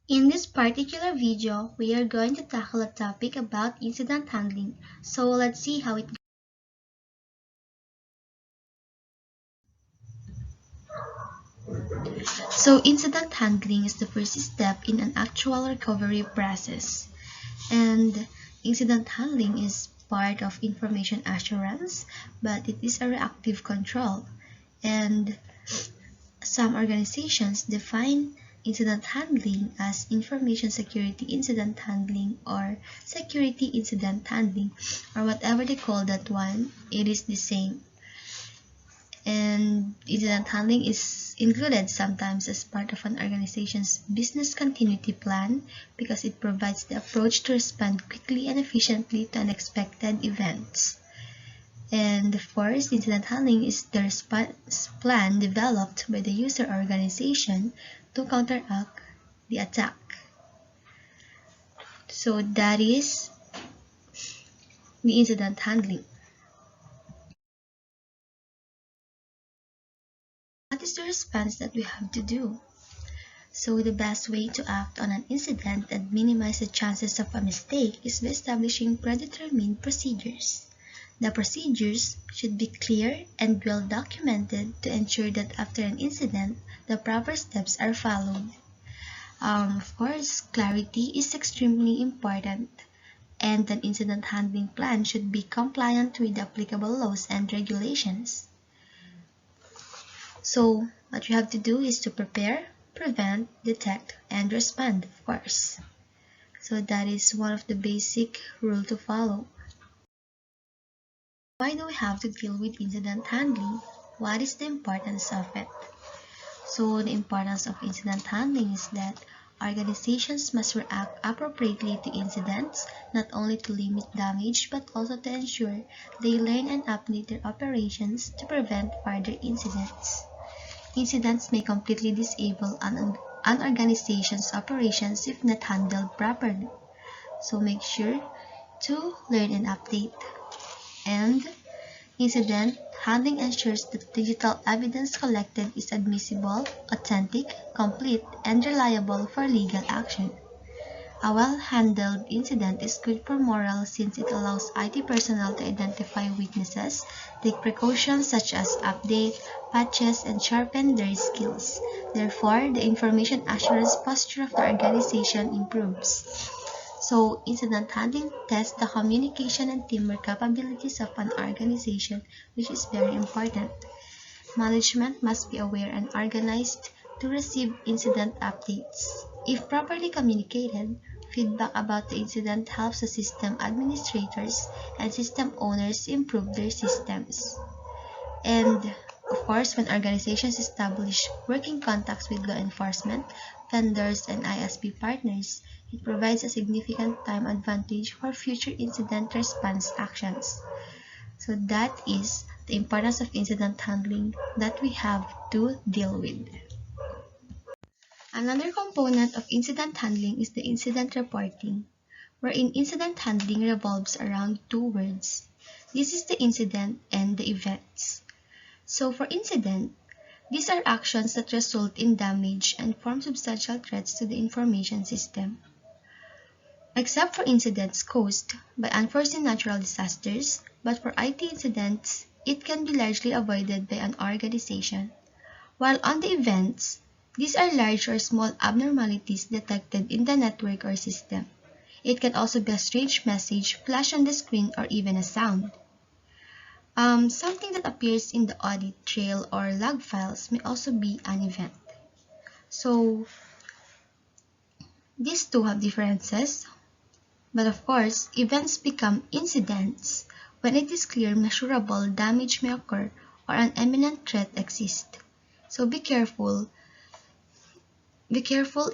In this particular video, we are going to tackle a topic about incident handling. So let's see how it goes. So incident handling is the first step in an actual recovery process. And incident handling is part of information assurance, but it is a reactive control. And some organizations define incident handling as information security incident handling or security incident handling, or whatever they call that one, it is the same. And incident handling is included sometimes as part of an organization's business continuity plan because it provides the approach to respond quickly and efficiently to unexpected events. And of course, incident handling is the response plan developed by the user organization to counteract the attack. So that is the incident handling. What is the response that we have to do? So the best way to act on an incident and minimize the chances of a mistake is by establishing predetermined procedures. The procedures should be clear and well documented to ensure that after an incident, the proper steps are followed. Of course, clarity is extremely important, and an incident handling plan should be compliant with the applicable laws and regulations. So, what you have to do is to prepare, prevent, detect, and respond, of course. So that is one of the basic rules to follow. Why do we have to deal with incident handling? What is the importance of it? So the importance of incident handling is that organizations must react appropriately to incidents, not only to limit damage but also to ensure they learn and update their operations to prevent further incidents. Incidents may completely disable an organization's operations if not handled properly. So make sure to learn and update. And incident handling ensures that digital evidence collected is admissible, authentic, complete, and reliable for legal action. A well-handled incident is good for morale since it allows IT personnel to identify weaknesses, take precautions such as update, patches, and sharpen their skills. Therefore, the information assurance posture of the organization improves. So, incident handling tests the communication and teamwork capabilities of an organization, which is very important. Management must be aware and organized to receive incident updates. If properly communicated, feedback about the incident helps the system administrators and system owners improve their systems. And of course, when organizations establish working contacts with law enforcement, vendors, and ISP partners, it provides a significant time advantage for future incident response actions. So that is the importance of incident handling that we have to deal with. Another component of incident handling is the incident reporting, wherein incident handling revolves around two words. This is the incident and the events. So for incident, these are actions that result in damage and form substantial threats to the information system. Except for incidents caused by unforeseen natural disasters, but for IT incidents, it can be largely avoided by an organization. While on the events, these are large or small abnormalities detected in the network or system. It can also be a strange message, flash on the screen, or even a sound. Something that appears in the audit trail or log files may also be an event. So, these two have differences, but of course, events become incidents when it is clear measurable damage may occur or an imminent threat exists. So be careful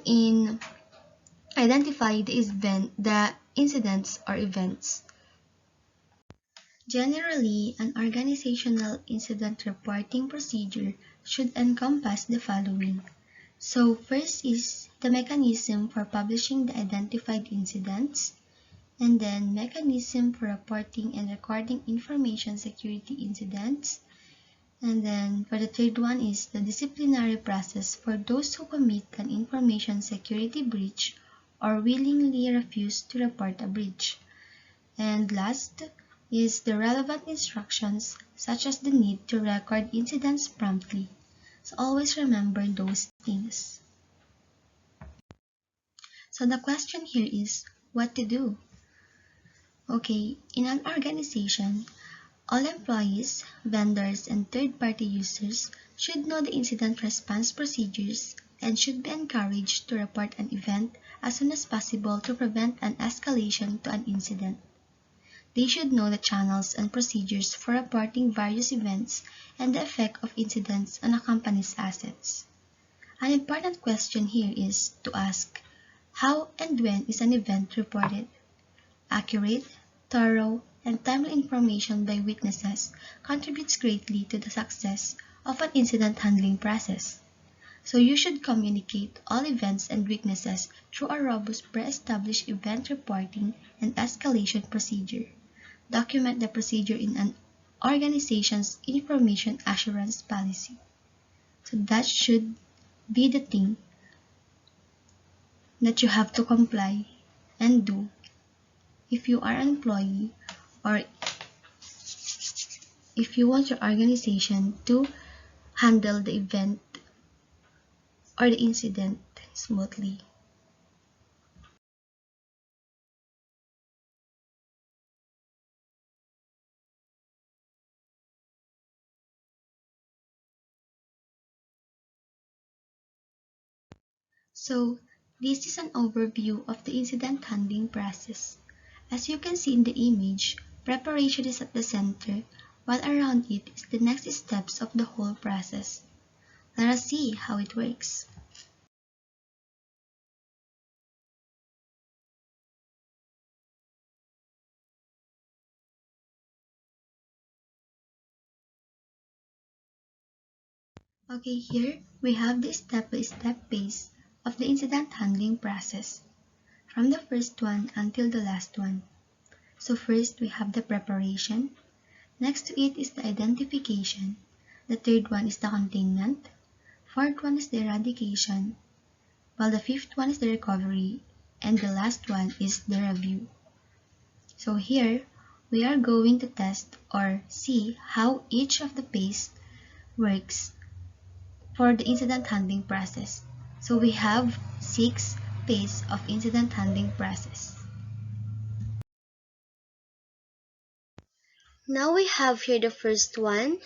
in identifying the incidents or events. Generally, an organizational incident reporting procedure should encompass the following. So first is the mechanism for publishing the identified incidents, and then mechanism for reporting and recording information security incidents, And then for the third one is the disciplinary process for those who commit an information security breach or willingly refuse to report a breach. And last is the relevant instructions such as the need to record incidents promptly. So always remember those things. So the question here is what to do. Okay, in an organization, all employees, vendors, and third-party users should know the incident response procedures and should be encouraged to report an event as soon as possible to prevent an escalation to an incident. They should know the channels and procedures for reporting various events and the effect of incidents on a company's assets. An important question here is to ask, how and when is an event reported? Accurate, thorough, and timely information by witnesses contributes greatly to the success of an incident handling process. So you should communicate all events and weaknesses through a robust pre-established event reporting and escalation procedure. Document the procedure in an organization's information assurance policy. So that should be the thing that you have to comply and do if you are an employee or if you want your organization to handle the event or the incident smoothly. So, this is an overview of the incident handling process. As you can see in the image, preparation is at the center, while around it is the next steps of the whole process. Let us see how it works. Okay, here we have the step-by-step pace of the incident handling process, from the first one until the last one. So first we have the preparation. Next to it is the identification. The third one is the containment. Fourth one is the eradication. While the fifth one is the recovery. And the last one is the review. So here, we are going to test or see how each of the phase works for the incident handling process. So we have 6 phases of incident handling process. Now we have here the first one,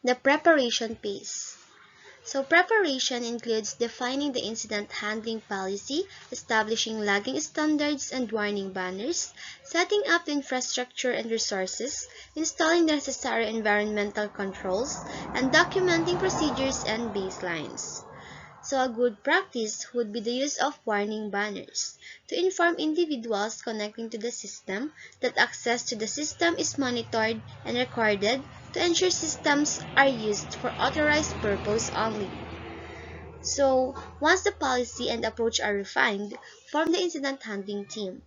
the preparation phase. So preparation includes defining the incident handling policy, establishing logging standards and warning banners, setting up the infrastructure and resources, installing the necessary environmental controls, and documenting procedures and baselines. So a good practice would be the use of warning banners to inform individuals connecting to the system that access to the system is monitored and recorded to ensure systems are used for authorized purpose only. So, once the policy and approach are refined, form the incident handling team.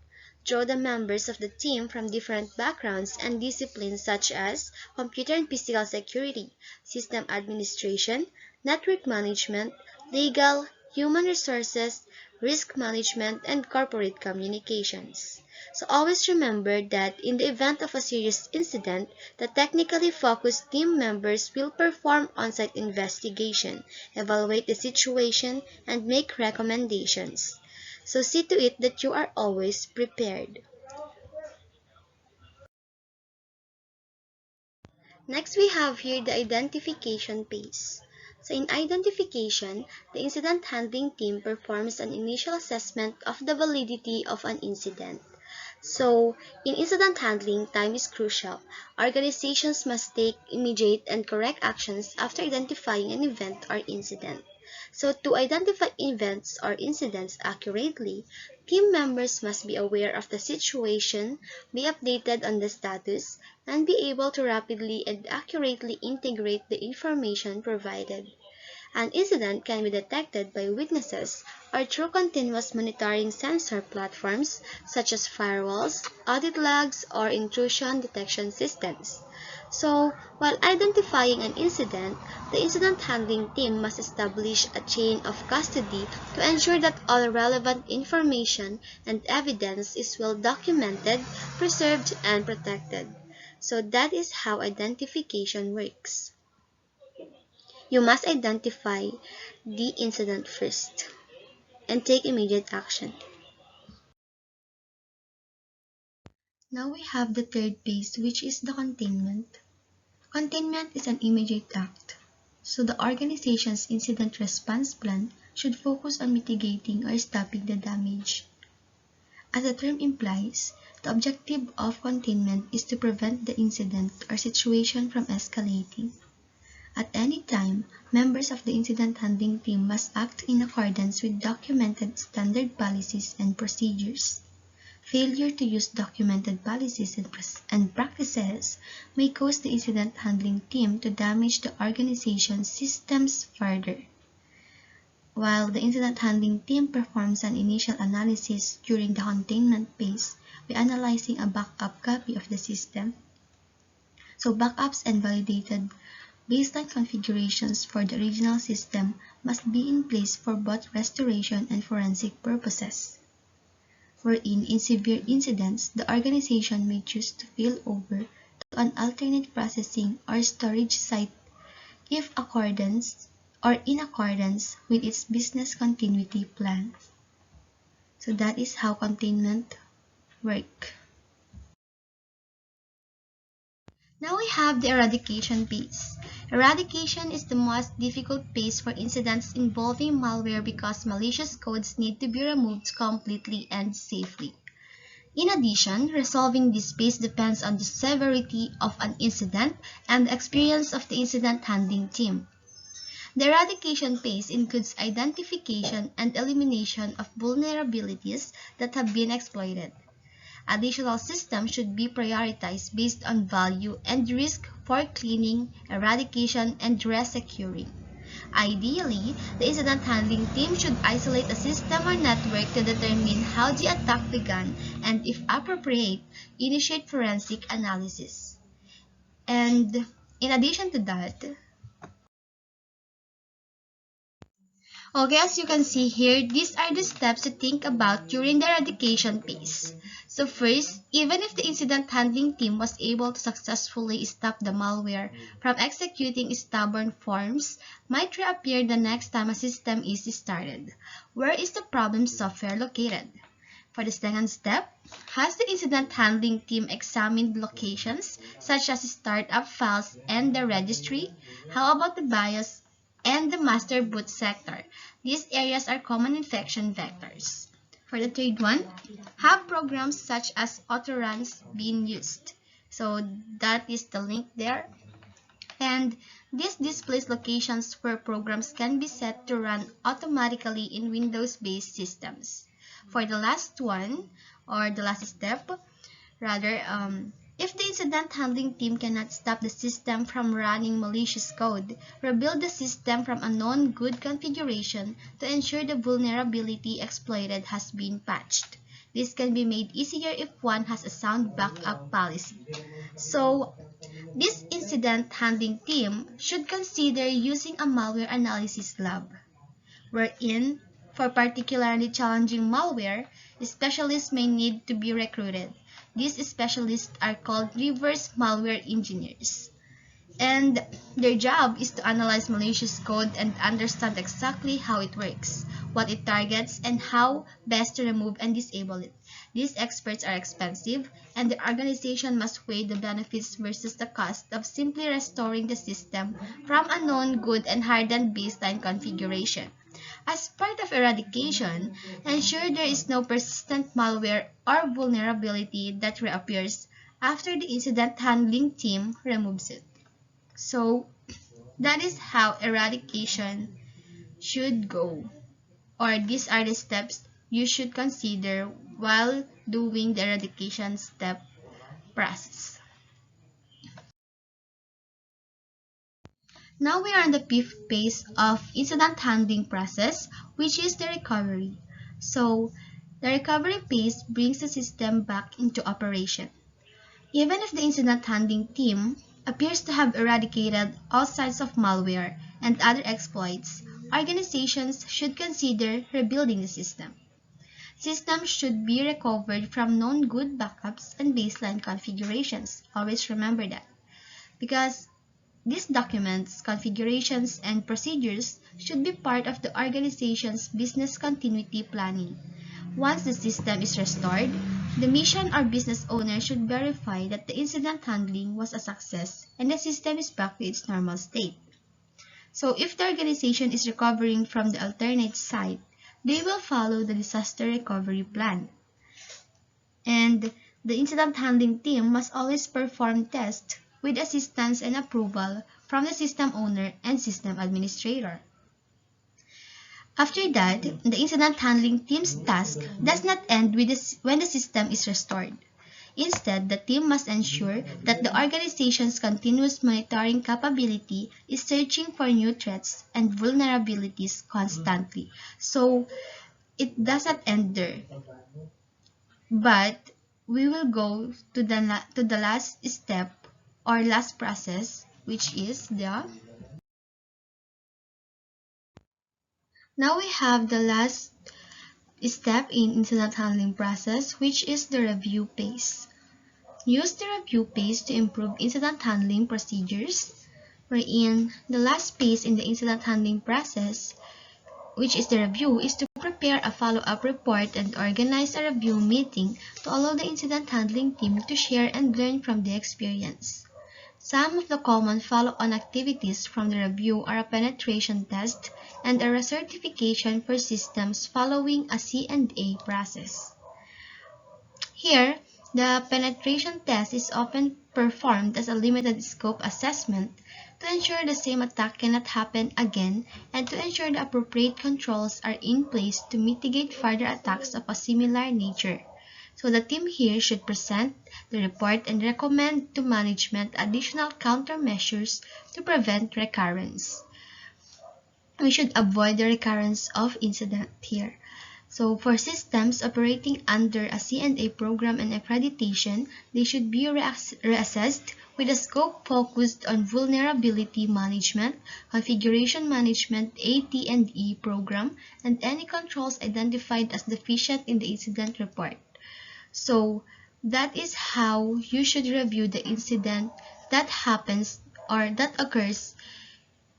Draw the members of the team from different backgrounds and disciplines such as computer and physical security, system administration, network management, legal, human resources, risk management, and corporate communications. So always remember that in the event of a serious incident, the technically focused team members will perform on-site investigation, evaluate the situation, and make recommendations. So see to it that you are always prepared. Next, we have here the identification phase. So in identification, the incident handling team performs an initial assessment of the validity of an incident. So, in incident handling, time is crucial. Organizations must take immediate and correct actions after identifying an event or incident. So, to identify events or incidents accurately, team members must be aware of the situation, be updated on the status, and be able to rapidly and accurately integrate the information provided. An incident can be detected by witnesses or through continuous monitoring sensor platforms such as firewalls, audit logs, or intrusion detection systems. So, while identifying an incident, the incident handling team must establish a chain of custody to ensure that all relevant information and evidence is well documented, preserved, and protected. So that is how identification works. You must identify the incident first and take immediate action. Now we have the third phase, which is the containment. Containment is an immediate act, so the organization's incident response plan should focus on mitigating or stopping the damage. As the term implies, the objective of containment is to prevent the incident or situation from escalating. At any time, members of the incident handling team must act in accordance with documented standard policies and procedures. Failure to use documented policies and practices may cause the incident handling team to damage the organization's systems further. While the incident handling team performs an initial analysis during the containment phase by analyzing a backup copy of the system, so backups and validated baseline configurations for the original system must be in place for both restoration and forensic purposes, wherein in severe incidents, the organization may choose to fail over to an alternate processing or storage site if accordance or in accordance with its business continuity plan. So that is how containment works. Now we have the eradication phase. Eradication is the most difficult phase for incidents involving malware because malicious codes need to be removed completely and safely. In addition, resolving this phase depends on the severity of an incident and the experience of the incident handling team. The eradication phase includes identification and elimination of vulnerabilities that have been exploited. Additional systems should be prioritized based on value and risk for cleaning, eradication, and resecuring. Ideally, the incident handling team should isolate a system or network to determine how the attack began and, if appropriate, initiate forensic analysis. And in addition to that, okay, as you can see here, these are the steps to think about during the eradication phase. So first, even if the incident handling team was able to successfully stop the malware from executing stubborn forms, might reappear the next time a system is started. Where is the problem software located? For the second step, has the incident handling team examined locations such as startup files and the registry? How about the BIOS and the master boot sector? These areas are common infection vectors. For the third one, have programs such as autoruns been used? So that is the link there. And this displays locations where programs can be set to run automatically in Windows-based systems. For the last one, or the last step, rather, if the incident handling team cannot stop the system from running malicious code, rebuild the system from a known good configuration to ensure the vulnerability exploited has been patched. This can be made easier if one has a sound backup policy. So, this incident handling team should consider using a malware analysis lab, wherein, for particularly challenging malware, specialists may need to be recruited. These specialists are called reverse malware engineers. And their job is to analyze malicious code and understand exactly how it works, what it targets, and how best to remove and disable it. These experts are expensive, and the organization must weigh the benefits versus the cost of simply restoring the system from a known good and hardened baseline configuration. As part of eradication, ensure there is no persistent malware or vulnerability that reappears after the incident handling team removes it. So that is how eradication should go, or these are the steps you should consider while doing the eradication step process. Now we are on the fifth phase of incident handling process, which is the recovery. So, the recovery phase brings the system back into operation. Even if the incident handling team appears to have eradicated all signs of malware and other exploits, organizations should consider rebuilding the system. Systems should be recovered from known good backups and baseline configurations. Always remember that. Because these documents, configurations, and procedures should be part of the organization's business continuity planning. Once the system is restored, the mission or business owner should verify that the incident handling was a success and the system is back to its normal state. So if the organization is recovering from the alternate site, they will follow the disaster recovery plan. And the incident handling team must always perform tests with assistance and approval from the system owner and system administrator. After that, the incident handling team's task does not end with when the system is restored. Instead, the team must ensure that the organization's continuous monitoring capability is searching for new threats and vulnerabilities constantly. So, it doesn't end there. But we will go to the last step or last process, which is the now we have the last step in incident handling process, which is the review phase. Use the review phase to improve incident handling procedures, wherein the last phase in the incident handling process, which is the review, is to prepare a follow-up report and organize a review meeting to allow the incident handling team to share and learn from the experience. Some of the common follow-on activities from the review are a penetration test and a recertification for systems following a C&A process. Here, the penetration test is often performed as a limited scope assessment to ensure the same attack cannot happen again and to ensure the appropriate controls are in place to mitigate further attacks of a similar nature. So the team here should present the report and recommend to management additional countermeasures to prevent recurrence. We should avoid the recurrence of incident here. So for systems operating under a C&A program and accreditation, they should be reassessed with a scope focused on vulnerability management, configuration management, AT&E program, and any controls identified as deficient in the incident report. So that is how you should review the incident that happens or that occurs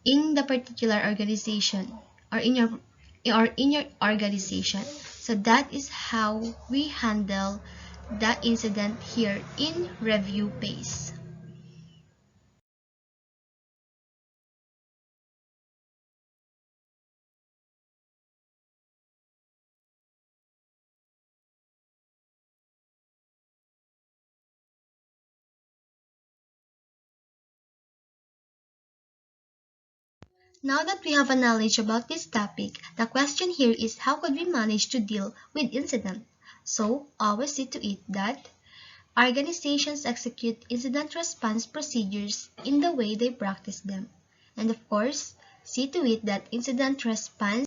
in the particular organization or in your organization. So that is how we handle the incident here in review phase. Now that we have a knowledge about this topic, the question here is how could we manage to deal with incident? So always see to it that organizations execute incident response procedures in the way they practice them. And of course, see to it that incident response